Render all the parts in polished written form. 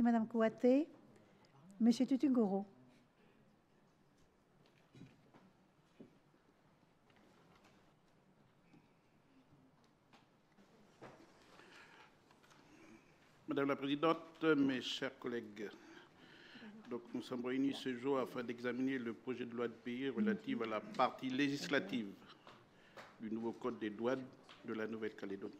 Madame Kouaté. Monsieur Tutungoro. Madame la Présidente, mes chers collègues, donc nous sommes réunis ce jour afin d'examiner le projet de loi de pays relatif à la partie législative du nouveau Code des douanes de la Nouvelle-Calédonie.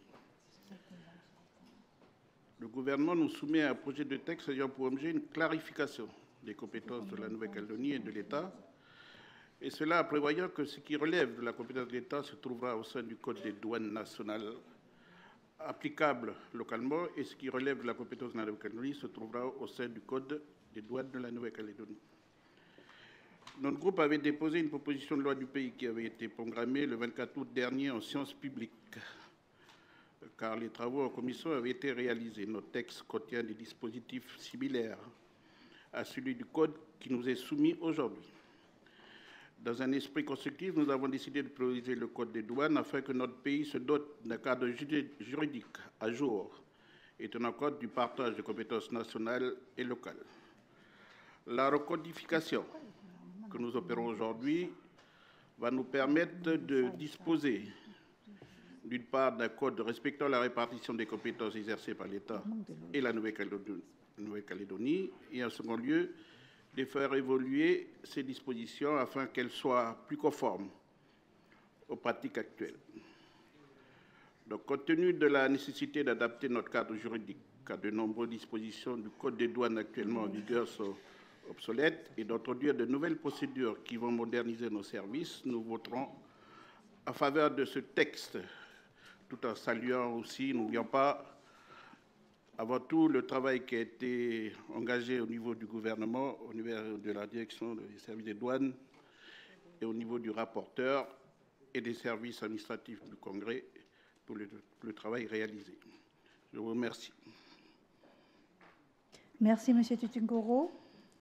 Le gouvernement nous soumet un projet de texte ayant pour objet une clarification des compétences de la Nouvelle-Calédonie et de l'État, et cela en prévoyant que ce qui relève de la compétence de l'État se trouvera au sein du Code des douanes nationales applicable localement, et ce qui relève de la compétence de la Nouvelle-Calédonie se trouvera au sein du Code des douanes de la Nouvelle-Calédonie. Notre groupe avait déposé une proposition de loi du pays qui avait été programmée le 24 août dernier en séance publique, car les travaux en commission avaient été réalisés. Notre texte contient des dispositifs similaires à celui du Code qui nous est soumis aujourd'hui. Dans un esprit constructif, nous avons décidé de prioriser le Code des douanes afin que notre pays se dote d'un cadre juridique à jour et tenant compte du partage de compétences nationales et locales. La recodification que nous opérons aujourd'hui va nous permettre de disposer, d'une part, d'un code respectant la répartition des compétences exercées par l'État et la Nouvelle-Calédonie, et en second lieu, de faire évoluer ces dispositions afin qu'elles soient plus conformes aux pratiques actuelles. Donc, compte tenu de la nécessité d'adapter notre cadre juridique, car de nombreuses dispositions du Code des douanes actuellement en vigueur sont obsolètes, et d'introduire de nouvelles procédures qui vont moderniser nos services, nous voterons en faveur de ce texte, tout en saluant aussi, n'oublions pas, avant tout, le travail qui a été engagé au niveau du gouvernement, au niveau de la direction des services des douanes et au niveau du rapporteur et des services administratifs du Congrès pour le travail réalisé. Je vous remercie. Merci, Monsieur Tutungoro.